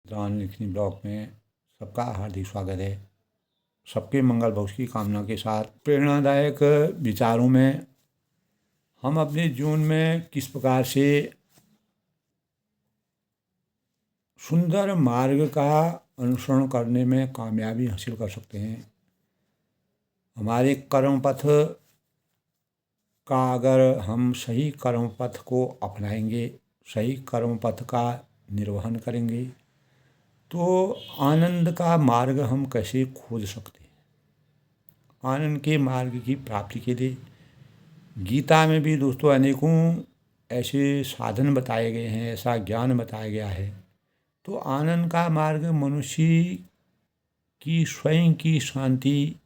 दान लिखनी ब्लॉग में सबका हार्दिक स्वागत है। सबके मंगल भविष्य की कामना के साथ प्रेरणादायक विचारों में हम अपने जीवन में किस प्रकार से सुंदर मार्ग का अनुसरण करने में कामयाबी हासिल कर सकते हैं। हमारे कर्म पथ का अगर हम सही कर्म पथ को अपनाएंगे, सही कर्म पथ का निर्वहन करेंगे तो आनंद का मार्ग हम कैसे खोज सकते हैं। आनंद के मार्ग की प्राप्ति के लिए गीता में भी दोस्तों अनेकों ऐसे साधन बताए गए हैं, ऐसा ज्ञान बताया गया है। तो आनंद का मार्ग मनुष्य की स्वयं की शांति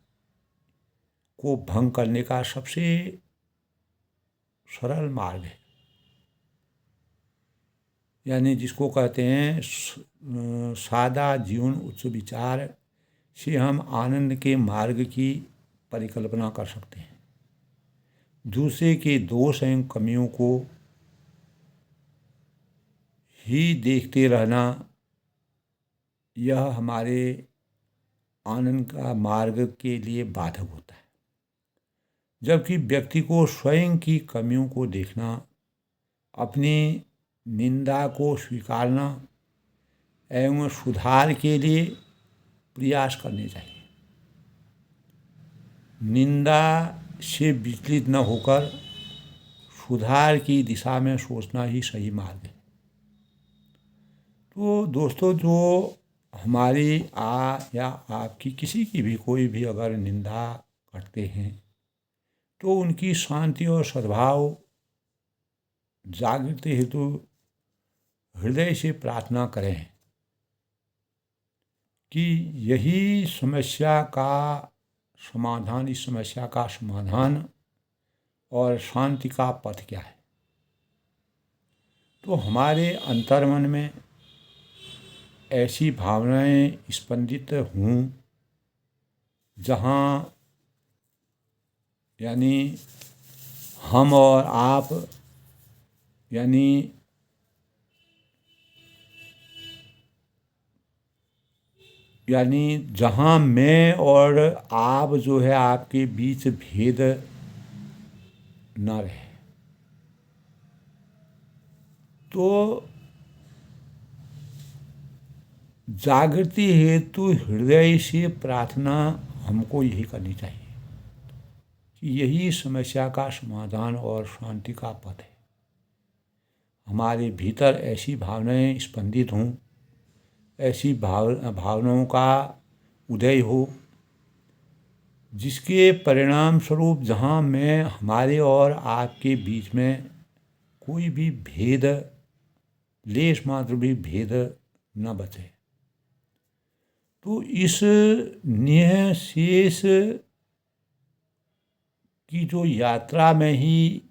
को भंग करने का सबसे सरल मार्ग है। यानी जिसको कहते हैं सादा जीवन उच्च विचार से हम आनंद के मार्ग की परिकल्पना कर सकते हैं। दूसरे के दोष एवं कमियों को ही देखते रहना, यह हमारे आनंद का मार्ग के लिए बाधक होता है। जबकि व्यक्ति को स्वयं की कमियों को देखना, अपनी निंदा को स्वीकारना एवं सुधार के लिए प्रयास करने चाहिए। निंदा से विचलित न होकर सुधार की दिशा में सोचना ही सही मार्ग है। तो दोस्तों, जो हमारी या आपकी किसी की भी कोई भी अगर निंदा करते हैं तो उनकी शांति और सद्भाव जागृति हेतु हृदय से प्रार्थना करें कि यही समस्या का समाधान, इस समस्या का समाधान और शांति का पथ क्या है। तो हमारे अंतर्मन में ऐसी भावनाएं स्पंदित हों जहाँ यानी हम और आप, यानी जहाँ मैं और आप जो है आपके बीच भेद न रहे। तो जागृति हेतु हृदय से प्रार्थना हमको यही करनी चाहिए कि यही समस्या का समाधान और शांति का पथ है। हमारे भीतर ऐसी भावनाएं स्पंदित हों, ऐसी भावनाओं का उदय हो जिसके परिणाम स्वरूप जहाँ मैं हमारे और आपके बीच में कोई भी भेद, लेश मात्र भी भेद न बचे। तो इस नेह शेष की जो यात्रा में ही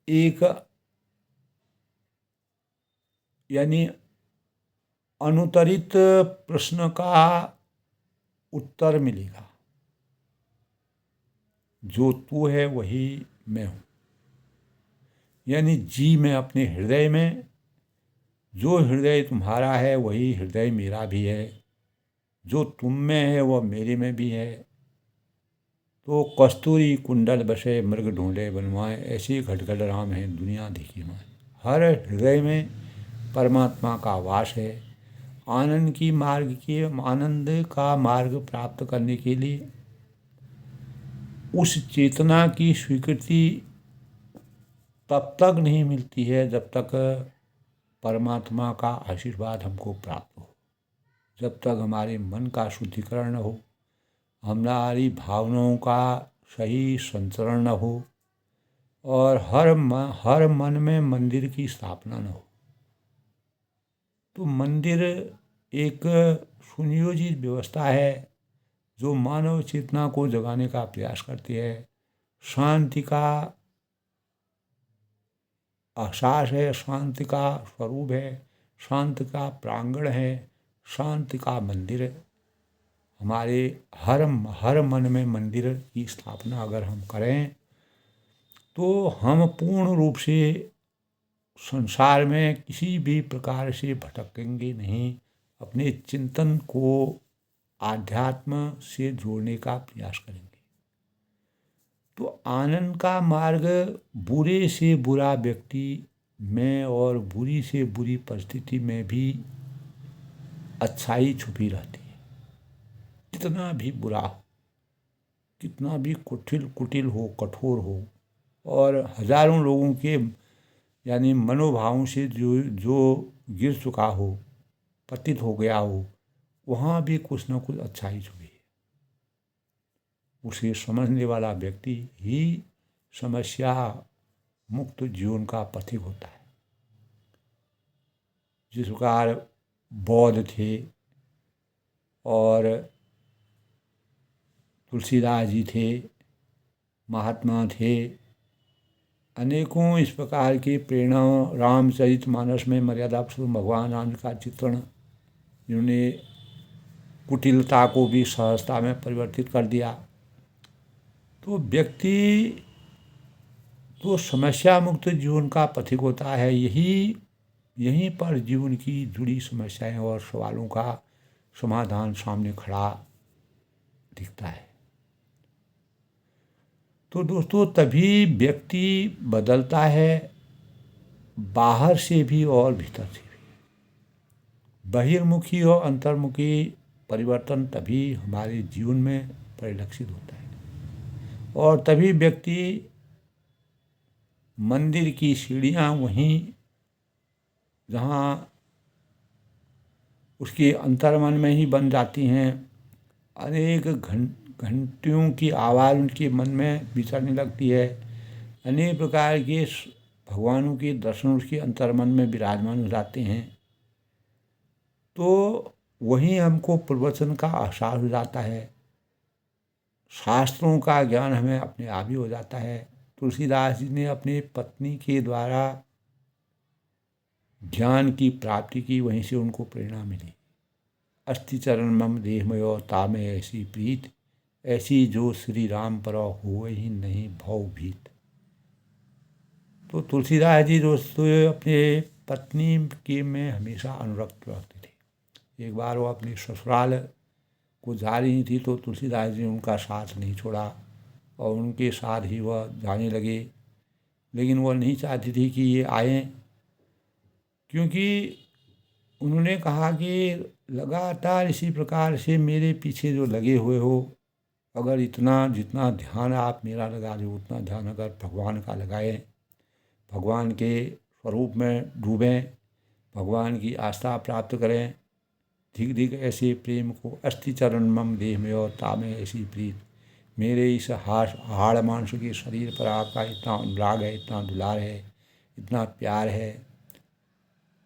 एक यानी अनुत्तरित प्रश्न का उत्तर मिलेगा। जो तू है वही मैं हूँ। यानी जी मैं अपने हृदय में, जो हृदय तुम्हारा है वही हृदय मेरा भी है, जो तुम में है वह मेरे में भी है। तो कस्तूरी कुंडल बसे मृग ढूंढे बनवाए, ऐसे घटघट राम है दुनिया देखी माए। हर हृदय में परमात्मा का वास है। आनंद का मार्ग प्राप्त करने के लिए उस चेतना की स्वीकृति तब तक नहीं मिलती है जब तक परमात्मा का आशीर्वाद हमको प्राप्त हो, जब तक हमारे मन का शुद्धिकरण न हो, हमारी भावनाओं का सही संचरण न हो और हर मन में मंदिर की स्थापना न हो। तो मंदिर एक सुनियोजित व्यवस्था है जो मानव चेतना को जगाने का प्रयास करती है। शांति का एहसास है, शांति का स्वरूप है, शांति का प्रांगण है, शांति का मंदिर है। हमारे हर मन में मंदिर की स्थापना अगर हम करें तो हम पूर्ण रूप से संसार में किसी भी प्रकार से भटकेंगे नहीं, अपने चिंतन को आध्यात्म से जोड़ने का प्रयास करेंगे। तो आनंद का मार्ग बुरे से बुरा व्यक्ति में और बुरी से बुरी परिस्थिति में भी अच्छाई छुपी रहती है। कितना भी बुरा हो, कितना भी कुटिल हो, कठोर हो, और हजारों लोगों के यानी मनोभावों से जो गिर चुका हो, पतित हो गया हो, वहाँ भी कुछ न कुछ अच्छाई छुपी है। उसे समझने वाला व्यक्ति ही समस्या मुक्त जीवन का पथिक होता है। जिस प्रकार बौद्ध थे और तुलसीदास जी थे, महात्मा थे, अनेकों इस प्रकार की प्रेरणा रामचरितमानस में मर्यादा पुरुषोत्तम भगवान राम का चित्रण, जिन्होंने कुटिलता को भी सहजता में परिवर्तित कर दिया। तो व्यक्ति तो समस्या मुक्त जीवन का पथिक होता है। यहीं पर जीवन की जुड़ी समस्याएं और सवालों का समाधान सामने खड़ा दिखता है। तो दोस्तों, तभी व्यक्ति बदलता है, बाहर से भी और भीतर से भी। बहिर्मुखी और अंतर्मुखी परिवर्तन तभी हमारे जीवन में परिलक्षित होता है, और तभी व्यक्ति मंदिर की सीढ़ियाँ वहीं जहाँ उसके अंतर्मन में ही बन जाती हैं। अनेक घंटियों की आवाज़ उनके मन में विचरने लगती है। अनेक प्रकार के भगवानों के दर्शन उसके अंतर्मन में विराजमान हो जाते हैं। तो वहीं हमको प्रवचन का आभास हो जाता है, शास्त्रों का ज्ञान हमें अपने आप ही हो जाता है। तुलसीदास जी ने अपनी पत्नी के द्वारा ज्ञान की प्राप्ति की, वहीं से उनको प्रेरणा मिली। अस्थि चरण मम देहमयो तामे ऐसी प्रीत, ऐसी जो श्री राम पर हो ही नहीं भव भीत। तो तुलसीदास जी दोस्तों अपने पत्नी के में हमेशा अनुरक्त रहते थे। एक बार वो अपने ससुराल को जा रही थी, तो तुलसीदास जी उनका साथ नहीं छोड़ा और उनके साथ ही वह जाने लगे। लेकिन वह नहीं चाहती थी कि ये आएँ, क्योंकि उन्होंने कहा कि लगातार इसी प्रकार से मेरे पीछे जो लगे हुए हो, अगर इतना जितना ध्यान आप मेरा लगा रहे हो, उतना ध्यान अगर भगवान का लगाएं, भगवान के स्वरूप में डूबें, भगवान की आस्था प्राप्त करें, धिक धिक ऐसे प्रेम को अस्थि चरण मम देह में और तामे ऐसी प्रीत। मेरे इस हाड़ मांस के शरीर पर आपका इतना अनुराग है, इतना दुलार है, इतना प्यार है।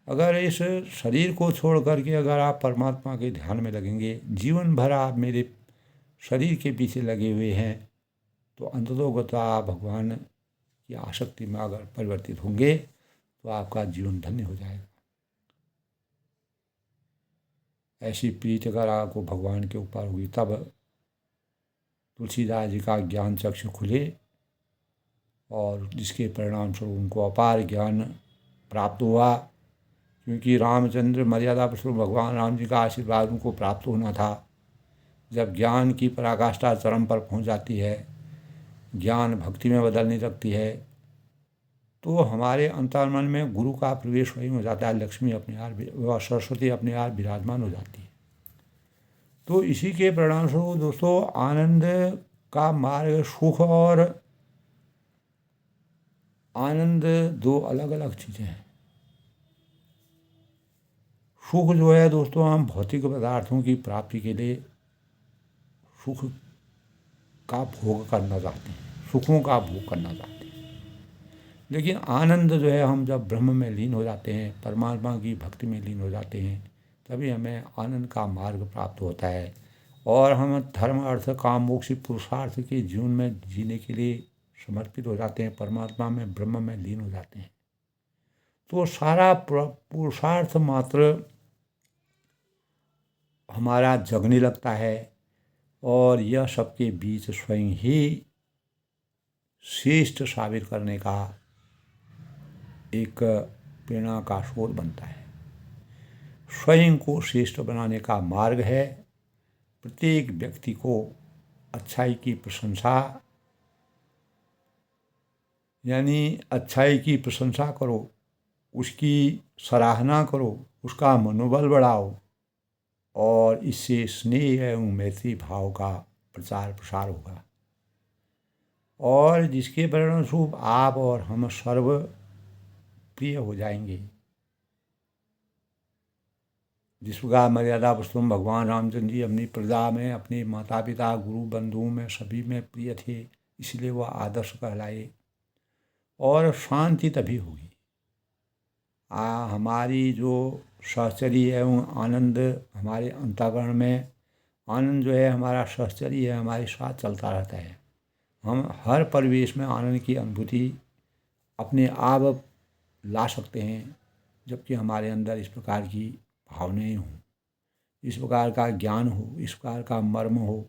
अगर इस शरीर को छोड़ करके अगर आप परमात्मा के ध्यान में लगेंगे, जीवन भर आप मेरे शरीर के पीछे लगे हुए हैं, तो अंततोगत्वा आप भगवान की आसक्ति में अगर परिवर्तित होंगे तो आपका जीवन धन्य हो जाएगा। ऐसी प्रीति अगर आपको भगवान के ऊपर हुई, तब तुलसीदास जी का ज्ञान चक्षु खुले और जिसके परिणाम स्वरूप उनको अपार ज्ञान प्राप्त हुआ। क्योंकि रामचंद्र मर्यादा पुरुषोत्तम भगवान राम जी का आशीर्वाद उनको प्राप्त होना था। जब ज्ञान की पराकाष्ठा चरम पर पहुंच जाती है, ज्ञान भक्ति में बदलने लगती है, तो हमारे अंतर्मन में गुरु का प्रवेश वहीं हो जाता है। लक्ष्मी अपने आप व सरस्वती अपने आप विराजमान हो जाती है। तो इसी के परिणाम स्वरूप दोस्तों, आनंद का मार्ग, सुख और आनंद दो अलग अलग चीज़ें हैं। सुख जो है दोस्तों, हम भौतिक पदार्थों की प्राप्ति के लिए सुख का भोग करना चाहते हैं, सुखों का भोग करना चाहते हैं। लेकिन आनंद जो है, हम जब ब्रह्म में लीन हो जाते हैं, परमात्मा की भक्ति में लीन हो जाते हैं, तभी हमें आनंद का मार्ग प्राप्त होता है और हम धर्म अर्थ काम मोक्ष पुरुषार्थ के जीवन में जीने के लिए समर्पित हो जाते हैं, परमात्मा में ब्रह्म में लीन हो जाते हैं। तो सारा पुरुषार्थ मात्र हमारा जगने लगता है और यह सबके बीच स्वयं ही श्रेष्ठ साबित करने का एक प्रेरणा का स्रोत बनता है। स्वयं को श्रेष्ठ बनाने का मार्ग है प्रत्येक व्यक्ति को अच्छाई की प्रशंसा, यानी अच्छाई की प्रशंसा करो, उसकी सराहना करो, उसका मनोबल बढ़ाओ और इससे स्नेह एवं मैत्री भाव का प्रचार प्रसार होगा और जिसके परिणामस्वरूप आप और हम सर्व प्रिय हो जाएंगे। जिस प्रकार मर्यादा पुरुषोत्तम भगवान रामचंद्र जी अपनी प्रजा में, अपने माता पिता, गुरु बंधुओं में सभी में प्रिय थे, इसलिए वह आदर्श कहलाए। और शांति तभी होगी हमारी जो सहचर्य एवं आनंद, हमारे अंतःकरण में आनंद जो है हमारा सहचर्य है, हमारे साथ चलता रहता है। हम हर परिवेश में आनंद की अनुभूति अपने आप ला सकते हैं, जबकि हमारे अंदर इस प्रकार की भावनाएं हों, इस प्रकार का ज्ञान हो, इस प्रकार का मर्म हो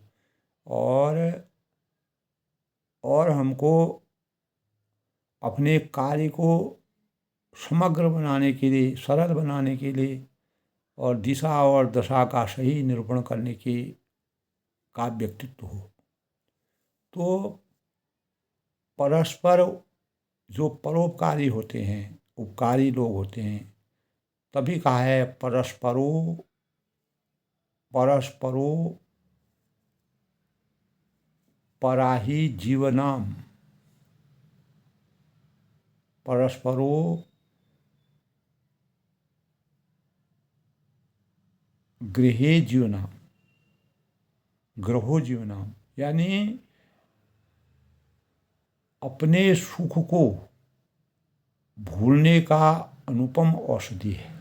और हमको अपने कार्य को समग्र बनाने के लिए, सरल बनाने के लिए और दिशा और दशा का सही निरूपण करने का व्यक्तित्व हो। तो परस्पर जो परोपकारी होते हैं, उपकारी लोग होते हैं, तभी कहा है परस्परो पराहि जीवनाम, परस्परो गृहे जीवनाम, ग्रहो जीवनाम, यानी अपने सुख को भूलने का अनुपम औषधि है।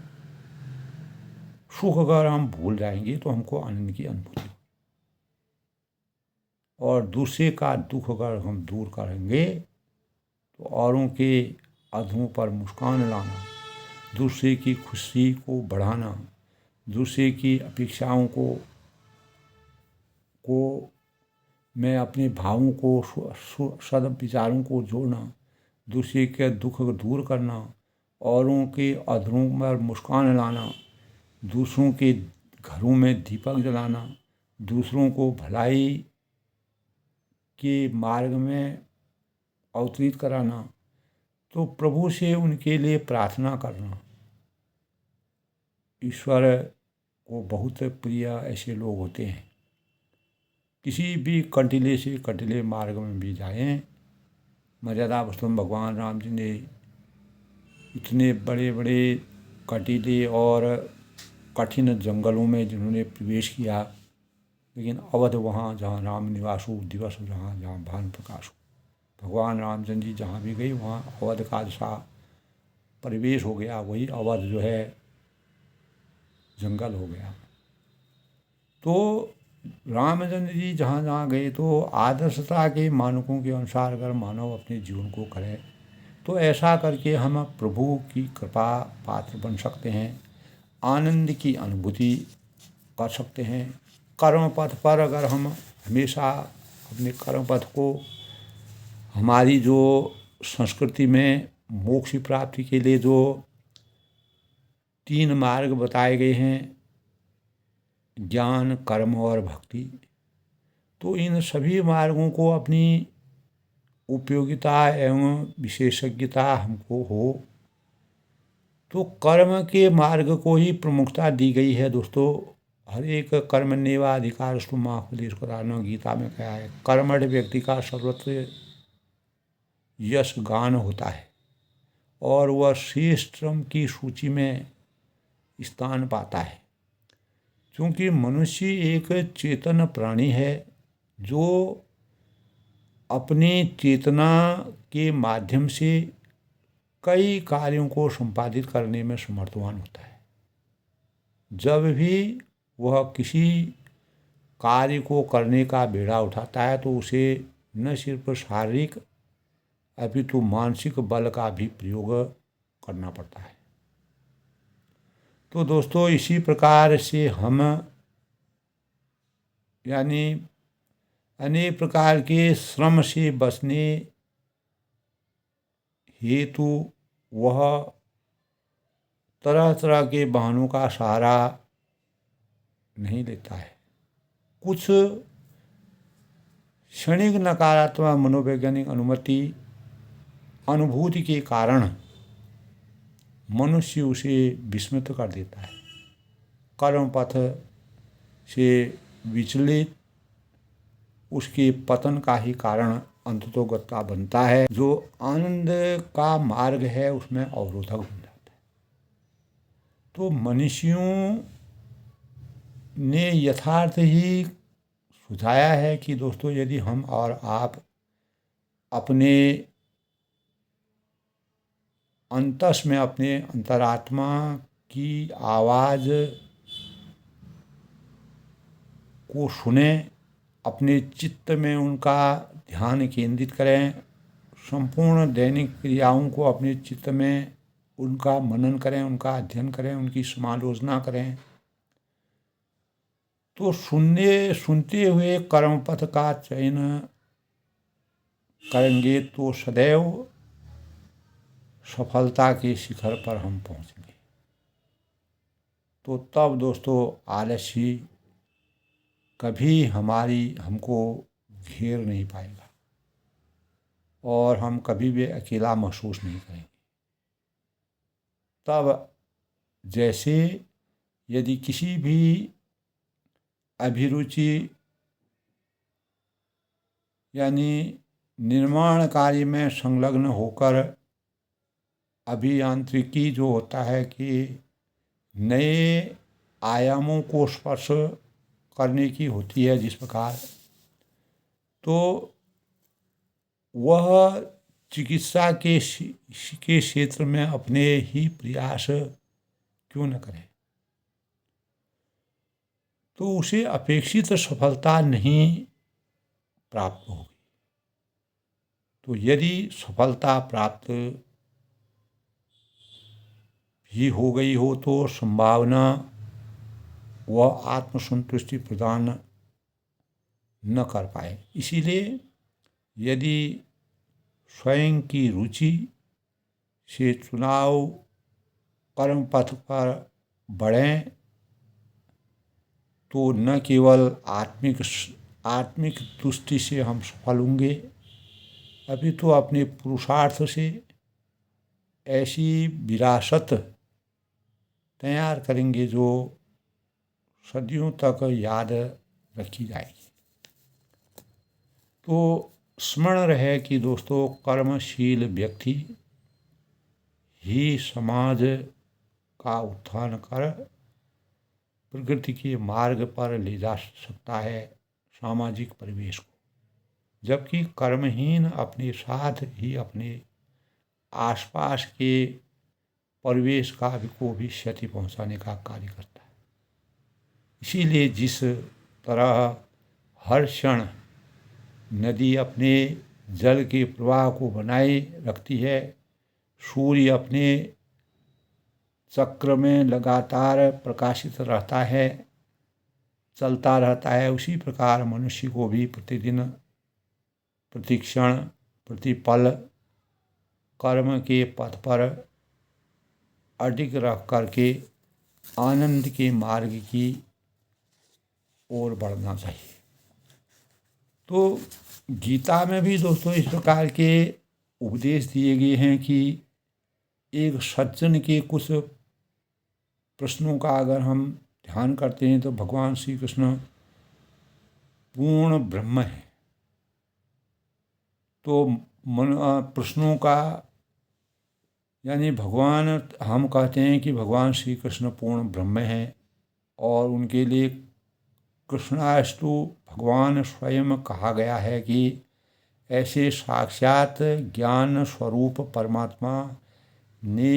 सुख अगर हम भूल जाएंगे तो हमको आनंद की अनुभूति होगी और दूसरे का दुख अगर हम दूर करेंगे तो औरों के अधरों पर मुस्कान लाना, दूसरे की खुशी को बढ़ाना, दूसरे की अपेक्षाओं को मैं अपने भावों को, सद विचारों को जोड़ना, दूसरे के दुख को दूर करना, औरों के अधरों पर मुस्कान लाना, दूसरों के घरों में दीपक जलाना, दूसरों को भलाई के मार्ग में अवतरित कराना, तो प्रभु से उनके लिए प्रार्थना करना। ईश्वर को बहुत प्रिय ऐसे लोग होते हैं। किसी भी कंटीले से कंटीले मार्ग में भी जाएं, मर्यादा पुरुषोत्तम भगवान रामचंद्र इतने बड़े बड़े कंटीले और कठिन जंगलों में जिन्होंने प्रवेश किया, लेकिन अवध वहाँ जहाँ राम निवास हो, दिवस जहाँ भानु प्रकाश हो, भगवान रामचंद्र जी जहाँ भी गए वहाँ अवध का जैसा परिवेश हो गया, वही अवध जो है जंगल हो गया। तो रामचंद्र जी जहाँ जहाँ गए तो आदर्शता के मानकों के अनुसार अगर मानव अपने जीवन को करे तो ऐसा करके हम प्रभु की कृपा पात्र बन सकते हैं, आनंद की अनुभूति कर सकते हैं। कर्म पथ पर अगर हम हमेशा अपने कर्म पथ को, हमारी जो संस्कृति में मोक्ष प्राप्ति के लिए जो 3 मार्ग बताए गए हैं, ज्ञान, कर्म और भक्ति, तो इन सभी मार्गों को अपनी उपयोगिता एवं विशेषज्ञता हमको हो तो कर्म के मार्ग को ही प्रमुखता दी गई है। दोस्तों, हर एक कर्मण्येवाधिकारस्तु मा फलेषु कदाचन, गीता में कहा है कर्मठ व्यक्ति का सर्वत्र यश गान होता है और वह श्रेष्ठतम की सूची में स्थान पाता है, क्योंकि मनुष्य एक चेतन प्राणी है जो अपनी चेतना के माध्यम से कई कार्यों को संपादित करने में समर्थवान होता है। जब भी वह किसी कार्य को करने का बेड़ा उठाता है तो उसे न सिर्फ शारीरिक अपितु मानसिक बल का भी प्रयोग करना पड़ता है। तो दोस्तों, इसी प्रकार से हम यानी अनेक प्रकार के श्रम से बचने हेतु वह तरह तरह के बहानों का सहारा नहीं लेता है। कुछ क्षणिक नकारात्मक मनोवैज्ञानिक अनुभूति के कारण मनुष्य उसे विस्मित कर देता है। कर्म पथ से विचलित उसके पतन का ही कारण अंततोगत्वा बनता है। जो आनंद का मार्ग है उसमें अवरोधक बन जाता है। तो मनीषियों ने यथार्थ ही सुझाया है कि दोस्तों, यदि हम और आप अपने अंतस में अपने अंतरात्मा की आवाज़ को सुने, अपने चित्त में उनका ध्यान केंद्रित करें, संपूर्ण दैनिक क्रियाओं को अपने चित्त में उनका मनन करें, उनका अध्ययन करें, उनकी समालोचना करें, तो सुनते हुए कर्मपथ का चयन करेंगे तो सदैव सफलता के शिखर पर हम पहुंचेंगे। तो तब दोस्तों आलस्य कभी हमको घेर नहीं पाएगा और हम कभी भी अकेला महसूस नहीं करेंगे। तब जैसे यदि किसी भी अभिरुचि यानी निर्माण कार्य में संलग्न होकर अभियांत्रिकी जो होता है कि नए आयामों को स्पर्श करने की होती है जिस प्रकार, तो वह चिकित्सा के क्षेत्र में अपने ही प्रयास क्यों न करें, तो उसे अपेक्षित सफलता नहीं प्राप्त होगी। तो यदि सफलता प्राप्त भी हो गई हो तो संभावना वह आत्मसंतुष्टि प्रदान न कर पाए। इसीलिए यदि स्वयं की रुचि से चुनाव कर्म पथ पर बढ़ें तो न केवल आत्मिक तुष्टि से हम सफल होंगे, अभी तो अपने पुरुषार्थ से ऐसी विरासत तैयार करेंगे जो सदियों तक याद रखी जाएगी। तो स्मरण रहे कि दोस्तों, कर्मशील व्यक्ति ही समाज का उत्थान कर प्रगति के मार्ग पर ले जा सकता है सामाजिक परिवेश को, जबकि कर्महीन अपने साथ ही अपने आसपास के परिवेश को भी क्षति पहुंचाने का कार्य करता है। इसीलिए जिस तरह हर क्षण नदी अपने जल के प्रवाह को बनाए रखती है, सूर्य अपने चक्र में लगातार प्रकाशित रहता है, चलता रहता है, उसी प्रकार मनुष्य को भी प्रतिदिन प्रतिक्षण प्रतिपल कर्म के पथ पर अडिग रख करके आनंद के मार्ग की ओर बढ़ना चाहिए। तो गीता में भी दोस्तों इस प्रकार के उपदेश दिए गए हैं कि एक सज्जन के कुछ प्रश्नों का अगर हम ध्यान करते हैं तो भगवान श्री कृष्ण पूर्ण ब्रह्म है। तो प्रश्नों का यानी भगवान, हम कहते हैं कि भगवान श्री कृष्ण पूर्ण ब्रह्म हैं और उनके लिए कृष्णास्तु भगवान स्वयं कहा गया है कि ऐसे साक्षात ज्ञान स्वरूप परमात्मा ने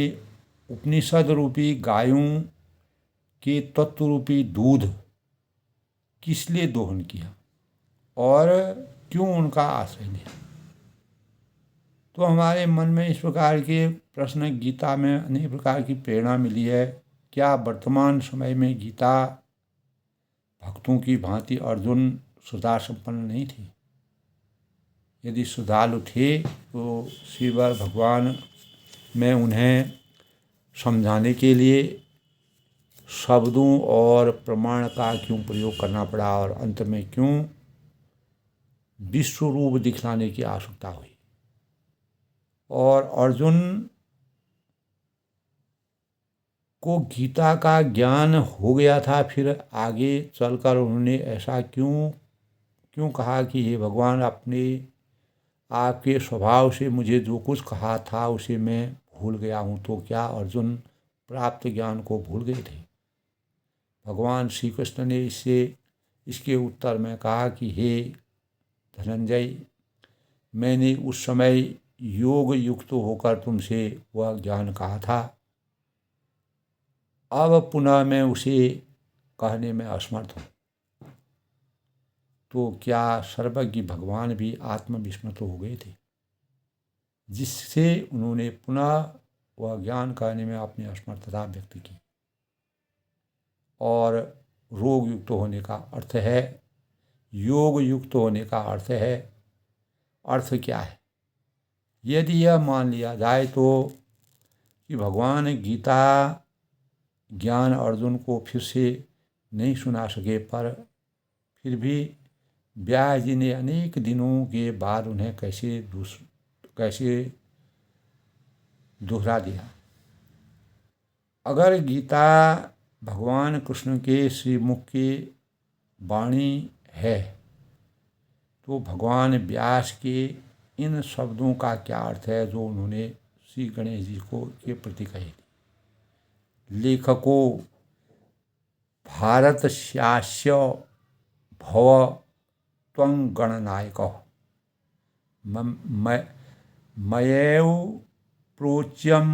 उपनिषद रूपी गायों के तत्व रूपी दूध किस लिए दोहन किया और क्यों उनका आश्रय लिया। तो हमारे मन में इस प्रकार के प्रश्न, गीता में अनेक प्रकार की प्रेरणा मिली है। क्या वर्तमान समय में गीता भक्तों की भांति अर्जुन सुधा संपन्न नहीं थी? यदि श्रद्धालु थे तो श्रीवर भगवान में उन्हें समझाने के लिए शब्दों और प्रमाण का क्यों प्रयोग करना पड़ा और अंत में क्यों विश्व रूप दिखलाने की आवश्यकता हुई। और अर्जुन को गीता का ज्ञान हो गया था, फिर आगे चलकर उन्होंने ऐसा क्यों कहा कि हे भगवान, अपने आपके स्वभाव से मुझे जो कुछ कहा था उसे मैं भूल गया हूँ। तो क्या अर्जुन प्राप्त ज्ञान को भूल गए थे? भगवान श्री कृष्ण ने इसके उत्तर में कहा कि हे धनंजय, मैंने उस समय योग युक्त होकर तुमसे वह ज्ञान कहा था, अब पुनः मैं उसे कहने में असमर्थ हूँ। तो क्या सर्वज्ञ भगवान भी आत्मविस्मृत हो गए थे, जिससे उन्होंने पुनः वह ज्ञान कहने में अपनी असमर्थता व्यक्त की। और रोग युक्त होने का अर्थ है, योग युक्त होने का अर्थ क्या है? यदि यह मान लिया जाए तो कि भगवान गीता ज्ञान अर्जुन को फिर से नहीं सुना सके, पर फिर भी व्यास जी ने अनेक दिनों के बाद उन्हें कैसे दोहरा दिया। अगर गीता भगवान कृष्ण के श्रीमुख की वाणी है तो भगवान व्यास के इन शब्दों का क्या अर्थ है जो उन्होंने श्री गणेश जी को के प्रति कहे थे? लेखको भारतस्यास्य भव त्वं गणनायकः मयैव प्रोच्यम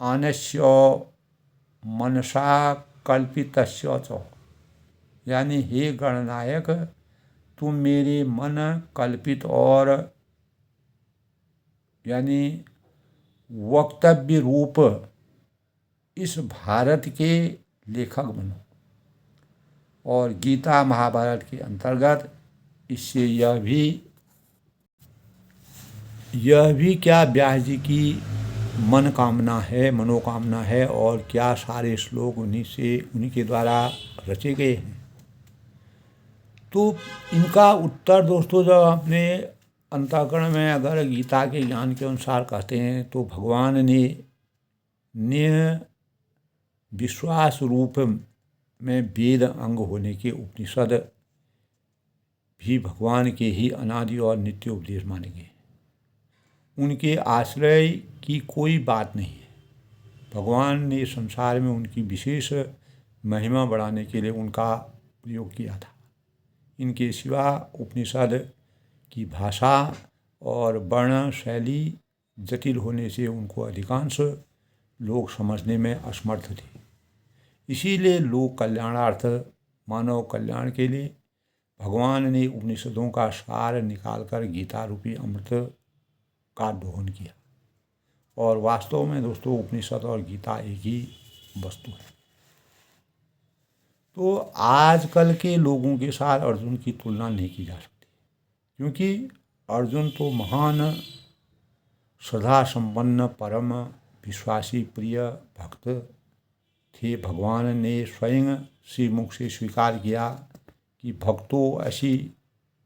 आनस्य मनसा कल्पितस्य च। यानी हे गणनायक, तुम मेरे मन कल्पित और यानी वक्तव्य रूप इस भारत के लेखक बनो। और गीता महाभारत के अंतर्गत इससे यह भी क्या व्यास जी की मनोकामना है और क्या सारे श्लोक उन्हीं के द्वारा रचे गए हैं। तो इनका उत्तर दोस्तों, जब अपने अंतःकरण में अगर गीता के ज्ञान के अनुसार कहते हैं तो भगवान ने विश्वास रूप में वेद अंग होने के उपनिषद भी भगवान के ही अनादि और नित्य उपदेश माने गए। उनके आश्रय की कोई बात नहीं है। भगवान ने संसार में उनकी विशेष महिमा बढ़ाने के लिए उनका प्रयोग किया था। इनके सिवा उपनिषद की भाषा और वर्ण शैली जटिल होने से उनको अधिकांश लोग समझने में असमर्थ थे। इसीलिए लोक कल्याणार्थ, मानव कल्याण के लिए भगवान ने उपनिषदों का सार निकालकर गीता रूपी अमृत का दोहन किया। और वास्तव में दोस्तों, उपनिषद और गीता एक ही वस्तु है। तो आजकल के लोगों के साथ अर्जुन की तुलना नहीं की जा सकती, क्योंकि अर्जुन तो महान श्रद्धा संपन्न परम विश्वासी प्रिय भक्त थे। भगवान ने स्वयं श्रीमुख से स्वीकार किया कि भक्तो असी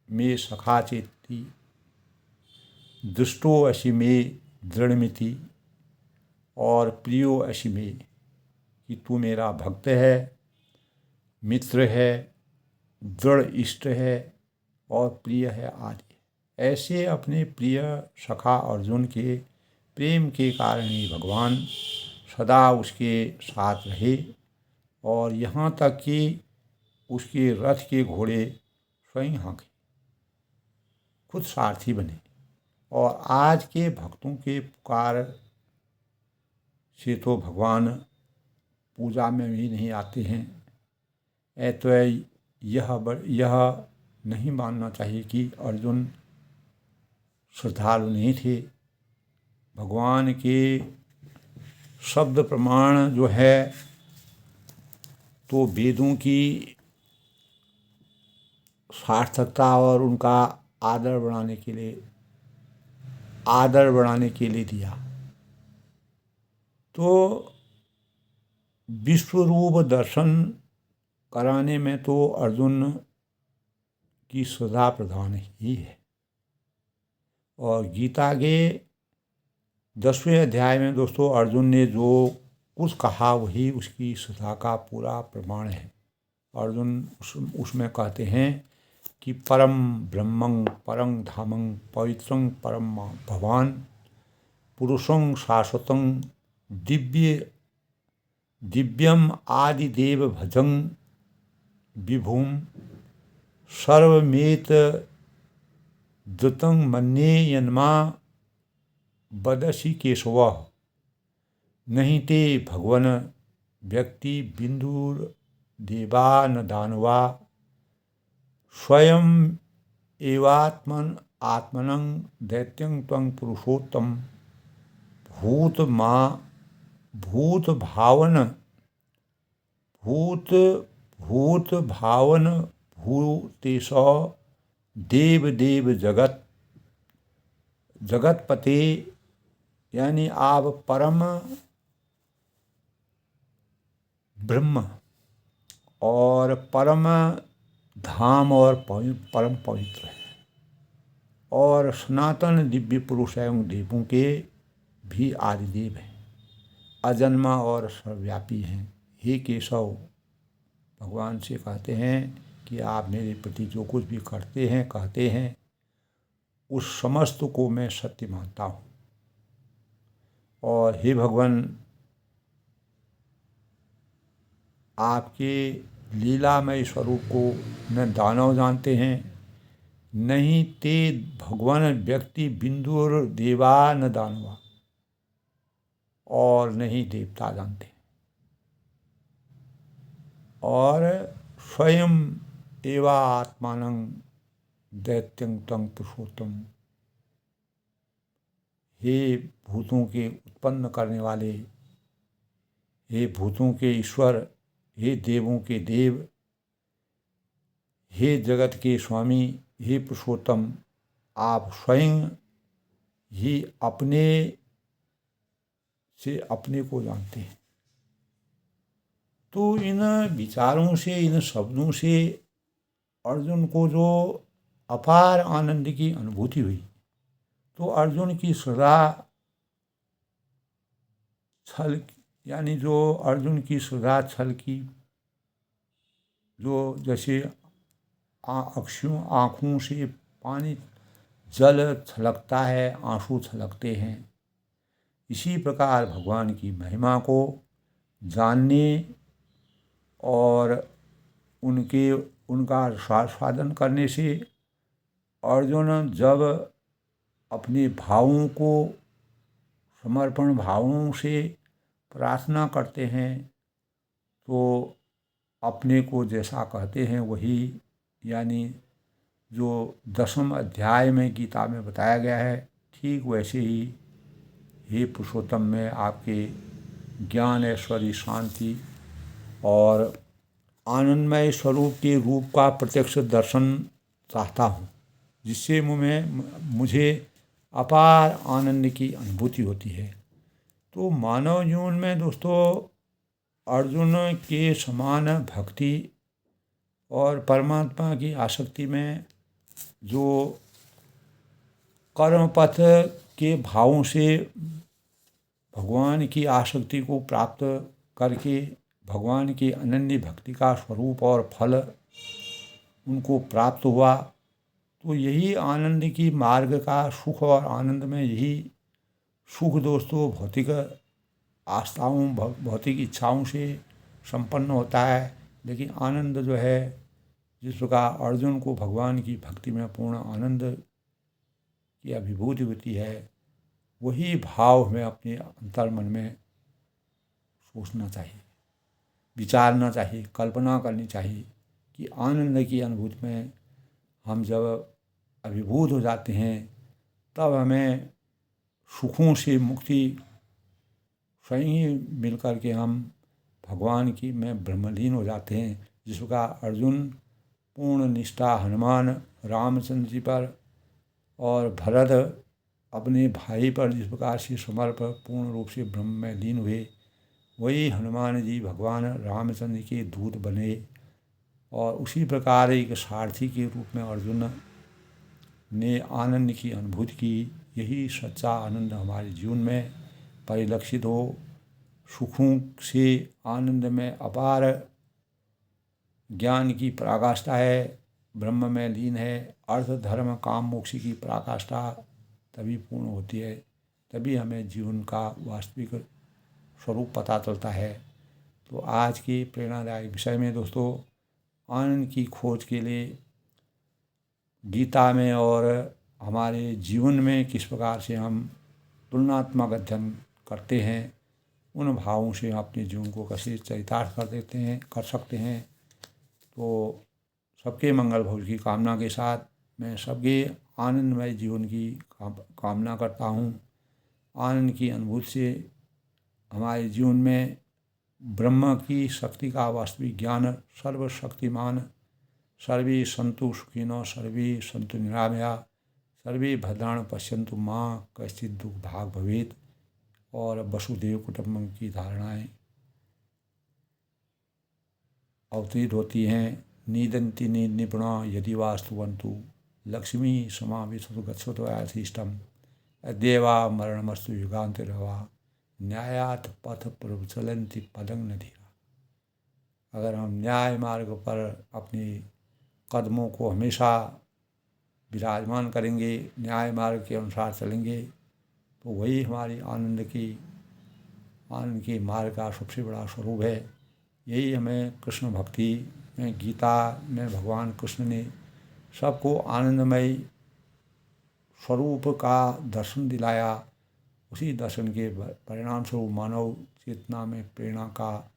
में सखा चेती, दुष्टो असी में दृढ़मिति, और प्रियो असी में, कि तू मेरा भक्त है, मित्र है, दृढ़ इष्ट है और प्रिय है आदि। ऐसे अपने प्रिय सखा अर्जुन के प्रेम के कारण ही भगवान सदा उसके साथ रहे और यहाँ तक कि उसके रथ के घोड़े स्वयं हाँके, खुद सारथी बने। और आज के भक्तों के पुकार से तो भगवान पूजा में भी नहीं आते हैं। तो यह नहीं मानना चाहिए कि अर्जुन श्रद्धालु नहीं थे। भगवान के शब्द प्रमाण जो है तो वेदों की सार्थकता और उनका आदर बढ़ाने के लिए दिया। तो विश्व रूप दर्शन कराने में तो अर्जुन की श्रद्धा प्रधान ही है। और गीता के 10वें अध्याय में दोस्तों अर्जुन ने जो कुछ कहा वही उसकी श्रद्धा का पूरा प्रमाण है। अर्जुन उसमें कहते हैं कि परम ब्रह्मं परं धामं पवित्रं परम भवान पुरुषं शाश्वतं दिव्यम आदिदेव भजं विभुम सर्वमेत द्रुतं मन्ये यन्मा बदसि केशव नहीं ते भगवन व्यक्ति बिंदुर देवा न दानवा स्वयं एवात्मन आत्मनं दैत्यं त्वं पुरुषोत्तम भूत भावन भूतेश देव देव जगतपते, यानी आप परम ब्रह्म और परम धाम और परम पवित्र है और सनातन दिव्य पुरुष एवं देवों के भी आदिदेव हैं, अजन्मा और सर्वव्यापी हैं। हे केशव, भगवान से कहते हैं कि आप मेरे प्रति जो कुछ भी करते हैं कहते हैं उस समस्त को मैं सत्य मानता हूँ। और हे भगवान, आपके लीलामय स्वरूप को न दानव जानते हैं, नहीं ते भगवान व्यक्ति बिंदुर देवा न दानवा, और नहीं देवता जानते। और स्वयं एवा आत्मानं दैत्यं त्वं पुरुषोत्तम, हे भूतों के उत्पन्न करने वाले, हे भूतों के ईश्वर, हे देवों के देव, हे जगत के स्वामी, हे पुरुषोत्तम, आप स्वयं ही अपने से अपने को जानते हैं। तो इन विचारों से, इन शब्दों से अर्जुन को जो अपार आनंद की अनुभूति हुई, तो अर्जुन की श्रद्धा छल, यानी जो अर्जुन की श्रद्धा छल की, जो जैसे आँखों से पानी जल छलकता है, आंसू छलकते हैं, इसी प्रकार भगवान की महिमा को जानने और उनका स्वादन करने से अर्जुन जब अपने भावों को समर्पण भावों से प्रार्थना करते हैं तो अपने को जैसा कहते हैं वही, यानी जो 10वें अध्याय में गीता में बताया गया है, ठीक वैसे ही हे पुरुषोत्तम, में आपके ज्ञान ऐश्वर्य शांति और आनंदमय स्वरूप के रूप का प्रत्यक्ष दर्शन चाहता हूँ, जिससे मुझे अपार आनंद की अनुभूति होती है। तो मानव जीवन में दोस्तों अर्जुन के समान भक्ति और परमात्मा की आसक्ति में जो कर्मपथ के भावों से भगवान की आसक्ति को प्राप्त करके भगवान की अनन्य भक्ति का स्वरूप और फल उनको प्राप्त हुआ, तो यही आनंद की मार्ग का सुख और आनंद में यही सुख दोस्तों भौतिक आस्थाओं, भौतिक इच्छाओं से संपन्न होता है। लेकिन आनंद जो है, जिस प्रकार अर्जुन को भगवान की भक्ति में पूर्ण आनंद की अभिभूति होती है, वही भाव हमें अपने अंतर मन में सोचना चाहिए, विचारना चाहिए, कल्पना करनी चाहिए कि आनंद की अनुभूति में हम जब अभिभूत हो जाते हैं तब हमें सुखों से मुक्ति स्वयं ही मिल कर के हम भगवान की में ब्रह्मलीन हो जाते हैं। जिस प्रकार अर्जुन पूर्ण निष्ठा हनुमान रामचंद्र जी पर और भरत अपने भाई पर जिस प्रकार से समर्पण पूर्ण रूप से ब्रह्म में लीन हुए, वही हनुमान जी भगवान रामचंद्र के दूत बने और उसी प्रकार एक सारथी के रूप में अर्जुन ने आनंद की अनुभूति की। यही सच्चा आनंद हमारे जीवन में परिलक्षित हो। सुखों से आनंद में अपार ज्ञान की पराकाष्ठा है, ब्रह्म में लीन है। अर्थ धर्म काम मोक्ष की पराकाष्ठा तभी पूर्ण होती है, तभी हमें जीवन का वास्तविक स्वरूप पता चलता है। तो आज के प्रेरणादायक विषय में दोस्तों, आनंद की खोज के लिए गीता में और हमारे जीवन में किस प्रकार से हम तुलनात्मक अध्ययन करते हैं, उन भावों से अपने जीवन को कैसे चरितार्थ कर सकते हैं। तो सबके मंगल भविष्य की कामना के साथ मैं सबके आनंदमय जीवन की कामना करता हूँ। आनंद की अनुभूति से हमारे जीवन में ब्रह्म की शक्ति का वास्तविक ज्ञान, सर्वशक्तिमान, सर्वे सन्तु सुखिनो सर्वे सन्तु निरामया सर्वे भद्राणि पश्यन्तु माँ कश्चित् दुःख भाग भवेत् और वसुदेव कुटुम्बकम की धारणाएं अवतीर्ण होती हैं। नीदन्ति निपुणा यदि वास्तुवन्तु लक्ष्मी समावेशतु गच्छतु याथीष्टम अद्यैवा मरणमस्तु युगान्तिर्वा न्यायात पथ प्रचलन्ति पदं न धीरा। अगर हम न्याय मार्ग पर अपने कदमों को हमेशा विराजमान करेंगे, न्याय मार्ग के अनुसार चलेंगे, तो वही हमारी आनंद के मार्ग का सबसे बड़ा स्वरूप है। यही हमें कृष्ण भक्ति में, गीता में भगवान कृष्ण ने सबको आनंदमय स्वरूप का दर्शन दिलाया। उसी दर्शन के परिणाम स्वरूप मानव चेतना में प्रेरणा का,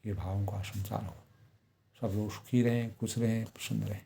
ये भावों का संचार हो। सब लोग सुखी रहें, खुश रहें, प्रसन्न रहें।